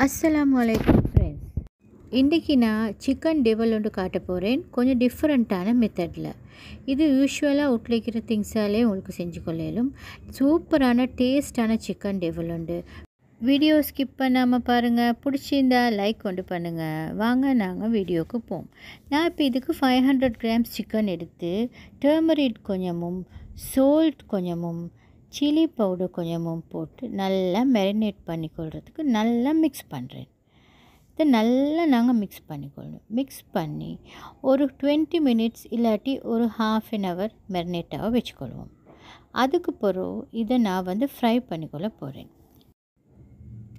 அஸ்ஸலாமு அலைக்கும் ஃப்ரெண்ட்ஸ். இன்றைக்கி நான் சிக்கன் டெவல் ஒன்று காட்ட போகிறேன், கொஞ்சம் டிஃப்ரெண்ட்டான மெத்தடில். இது யூஸ்வலாக உட்லிக்கிற திங்ஸாலே உங்களுக்கு செஞ்சு கொள்ளையிலும். சூப்பரான டேஸ்டான சிக்கன் டெவல் உண்டு. வீடியோ ஸ்கிப் பண்ணாமல் பாருங்கள். பிடிச்சிருந்தா லைக் கொண்டு பண்ணுங்கள். வாங்க நாங்கள் வீடியோவுக்கு போவோம். நான் இப்போ இதுக்கு 500 கிராம்ஸ் சிக்கன் எடுத்து டர்மரிக் கொஞ்சமும் சால்ட் கொஞ்சமும் சில்லி பவுடர் கொஞ்சமும் போட்டு நல்லா மேரினேட் பண்ணிக்கொள்கிறதுக்கு நல்லா மிக்ஸ் பண்ணுறேன். இதை நல்லா நாங்கள் மிக்ஸ் பண்ணிக்கொள்ளணும். மிக்ஸ் பண்ணி ஒரு 20 மினிட்ஸ் இல்லாட்டி ஒரு ½ an hour மேரினேட்டாக வச்சுக்கொள்வோம். அதுக்கு பிறகு இதை நான் ஃப்ரை பண்ணிக்கொள்ள போகிறேன்.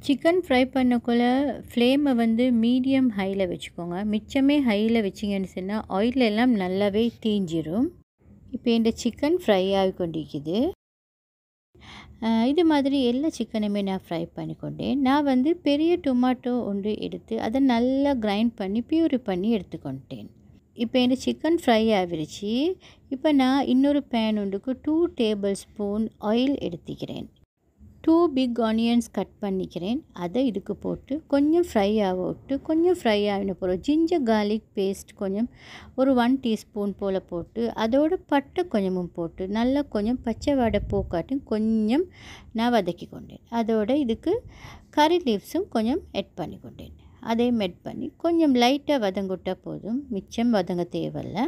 சிக்கன் ஃப்ரை பண்ணக்குள்ள ஃப்ளேமை மீடியம் ஹையில் வச்சுக்கோங்க. மிச்சமே ஹையில் வச்சிங்கன்னு சொன்னால் ஆயில் எல்லாம் நல்லாவே தீஞ்சிரும். இப்போ இந்த சிக்கன் ஃப்ரை ஆகி கொண்டிருக்குது. இது மாதிரி எல்லா சிக்கனுமே நான் ஃப்ரை பண்ணிக்கொண்டேன். நான் பெரிய டொமாட்டோ ஒன்று எடுத்து அதை நல்லா கிரைண்ட் பண்ணி பியூரி பண்ணி எடுத்துக்கொண்டேன். இப்போ இந்த சிக்கன் ஃப்ரை ஆகிருச்சு. இப்போ நான் இன்னொரு பேன் ஒன்றுக்கு 2 டேபிள் ஸ்பூன் ஆயில் எடுத்துக்கிறேன். 2 பிக் ஆனியன்ஸ் கட் பண்ணிக்கிறேன். அதை இதுக்கு போட்டு கொஞ்சம் ஃப்ரை ஆக விட்டு கொஞ்சம் ஃப்ரை ஆகின போகிறோம். ஜிஞ்சர் கார்லிக் பேஸ்ட் கொஞ்சம் ஒரு 1 டீஸ்பூன் போல் போட்டு அதோட பட்டை கொஞ்சமும் போட்டு நல்லா கொஞ்சம் பச்சை வாடை போக்காட்டும் கொஞ்சம் நான் வதக்கி கொண்டேன். அதோட இதுக்கு கறி லீவ்ஸும் கொஞ்சம் ஆட் பண்ணி கொண்டேன். அதையும் ஆட் பண்ணி கொஞ்சம் லைட்டாக வதங்கிட்டால் போதும், மிச்சம் வதங்க தேவையில்லை.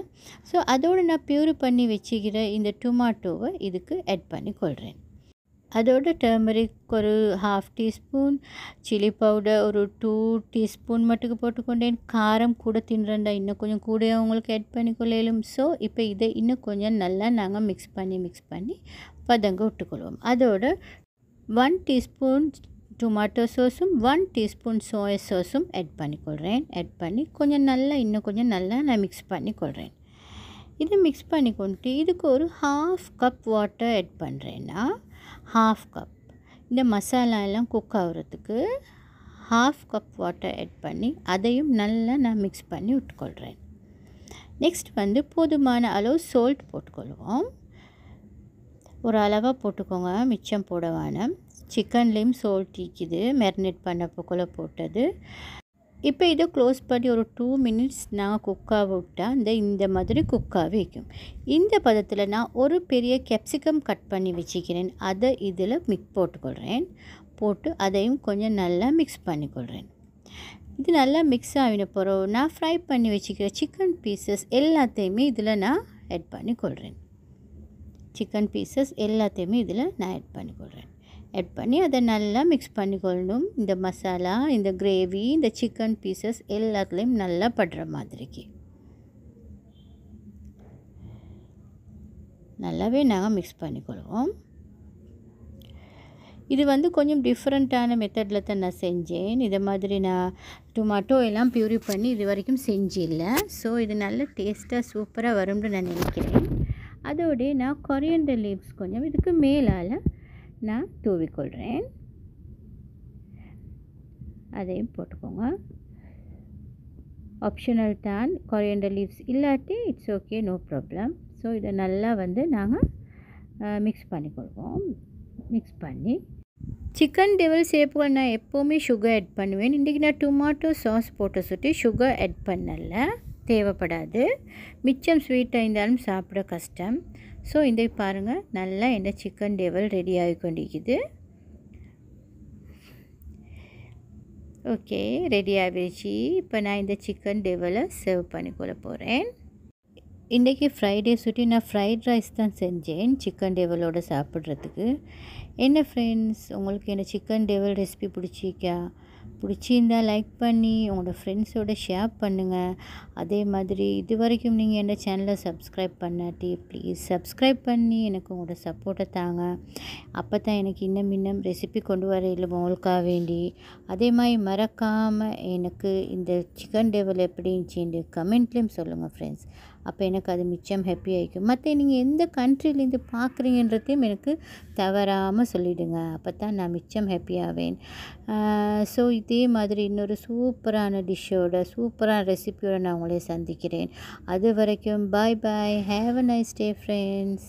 ஸோ அதோடு நான் பியூரி பண்ணி வச்சுக்கிற இந்த டொமாட்டோவை இதுக்கு ஆட் பண்ணி கொள்கிறேன். அதோட டர்மரிக் ஒரு ½ டீஸ்பூன், சில்லி பவுடர் ஒரு 2 டீஸ்பூன் மட்டுக்கு போட்டுக்கொண்டேன். காரம் கூட தின்றண்டா இன்னும் கொஞ்சம் கூட உங்களுக்கு ஆட் பண்ணிக்கொள்ளும். ஸோ இப்போ இதை இன்னும் கொஞ்சம் நல்லா நாங்கள் மிக்ஸ் பண்ணி வதங்க விட்டுக்கொள்வோம். அதோட 1 டீஸ்பூன் டொமாட்டோ சோஸும் 1 டீஸ்பூன் சோயா சாஸும் ஆட் பண்ணிக்கொள்கிறேன். ஆட் பண்ணி கொஞ்சம் நல்லா இன்னும் கொஞ்சம் நல்லா நான் மிக்ஸ் பண்ணிக்கொள்கிறேன். இதை மிக்ஸ் பண்ணிக்கொண்டு இதுக்கு ஒரு ½ கப் வாட்டர் ஆட் பண்ணுறேன்னா, ½ கப் இந்த மசாலா எல்லாம் குக் ஆகுறதுக்கு ½ கப் வாட்டர் ஆட் பண்ணி அதையும் நல்லா நான் மிக்ஸ் பண்ணி விட்டுக்கொள்கிறேன். நெக்ஸ்ட் போதுமான அளவு சால்ட் போட்டுக்கொள்வோம். ஒரு அளவாக போட்டுக்கோங்க, மிச்சம் போட வேணாம். சிக்கன்லேயும் சால்ட் இருக்குது, மேரினேட் பண்ண போக்குள்ள போட்டது. இப்போ இதை க்ளோஸ் பண்ணி ஒரு 2 மினிட்ஸ் நான் குக்காக விட்டால் இந்த மாதிரி குக்காக வைக்கும். இந்த பதத்தில் நான் ஒரு பெரிய கேப்சிகம் கட் பண்ணி வச்சுக்கிறேன். அதை இதில் போட்டுக்கொள்கிறேன். போட்டு அதையும் கொஞ்சம் நல்லா மிக்ஸ் பண்ணிக்கொள்கிறேன். இது நல்லா மிக்ஸ் ஆகின பிறகு நான் ஃப்ரை பண்ணி வச்சுக்கிற சிக்கன் பீசஸ் எல்லாத்தையுமே இதில் நான் ஆட் பண்ணிக்கொள்கிறேன். சிக்கன் பீசஸ் எல்லாத்தையுமே இதில் நான் ஆட் பண்ணிக்கொள்கிறேன். ஆட் பண்ணி அதை நல்லா மிக்ஸ் பண்ணிக்கொள்ளணும். இந்த மசாலா, இந்த கிரேவி, இந்த சிக்கன் பீசஸ் எல்லாத்துலேயும் நல்லா படுற மாதிரிக்கு நல்லாவே நாங்கள் மிக்ஸ் பண்ணிக்கொள்வோம். இது கொஞ்சம் டிஃப்ரெண்ட்டான மெத்தடில் தான் நான் செஞ்சேன். இதை மாதிரி நான் டொமாட்டோ எல்லாம் பியூரி பண்ணி இது வரைக்கும் செஞ்சில்லை. ஸோ இது நல்ல டேஸ்ட்டாக சூப்பராக வரும்னு நான் நினைக்கிறேன். அதோடய நான் கொரியண்டர் லீவ்ஸ் கொஞ்சம் இதுக்கு மேலால் நான் தூவிக்கொள்கிறேன். அதையும் போட்டுக்கோங்க. ஆப்ஷனல் தான், கொரியண்டர் லீவ்ஸ் இல்லாட்டி it's okay, no problem. So இதை நல்லா நாங்கள் மிக்ஸ் பண்ணிக்கொள்வோம். மிக்ஸ் பண்ணி சிக்கன் டெவல் சேப்புகள் நான் எப்போவுமே சுகர் ஆட் பண்ணுவேன். இன்றைக்கி நான் டொமாட்டோ சாஸ் போட்டு சுட்டி சுகர் ஆட் பண்ணல, தேவைப்படாது. மிச்சம் ஸ்வீட்டாக இருந்தாலும் சாப்பிட கஷ்டம். ஸோ இந்த பாருங்கள், நல்லா இந்த சிக்கன் டெவல் ரெடி ஆகி கொண்டிருக்குது. ஓகே, ரெடி ஆகிடுச்சு. இப்போ நான் இந்த சிக்கன் டெவலை சர்வ் பண்ணிக்கொள்ள போகிறேன். இன்றைக்கி ஃப்ரைடே சுட்டி நான் ஃப்ரைட் ரைஸ் தான் செஞ்சேன் சிக்கன் டெவலோடு சாப்பிட்றதுக்கு. என்ன ஃப்ரெண்ட்ஸ், உங்களுக்கு என்ன சிக்கன் டெவல் ரெசிபி பிடிச்சிருந்தால் லைக் பண்ணி உங்களோட ஃப்ரெண்ட்ஸோடு ஷேர் பண்ணுங்கள். அதே மாதிரி இது வரைக்கும் நீங்கள் என்ன சேனலை சப்ஸ்கிரைப் பண்ணாட்டி ப்ளீஸ் சப்ஸ்கிரைப் பண்ணி எனக்கு உங்களோட சப்போர்ட்டை தாங்க. அப்போ தான் எனக்கு இன்னும் ரெசிபி கொண்டு வர இல்லை உங்களுக்காக வேண்டி. அதே மாதிரி மறக்காமல் எனக்கு இந்த சிக்கன் டெவல் எப்படி இருந்துச்சு கமெண்ட்லேயும் சொல்லுங்கள் ஃப்ரெண்ட்ஸ். அப்போ எனக்கு அது மிச்சம் ஹாப்பி ஆகிக்கும். மற்ற நீங்கள் எந்த கண்ட்ரிலேருந்து பார்க்குறீங்கன்றதையும் எனக்கு தவறாமல் சொல்லிவிடுங்க. அப்போ தான் நான் மிச்சம் ஹாப்பியாவேன். ஸோ இதே மாதிரி இன்னொரு சூப்பரான டிஷ்ஷோட சூப்பரான ரெசிபியோடு நான் உங்களை சந்திக்கிறேன். அது வரைக்கும் bye bye. Have a nice day friends.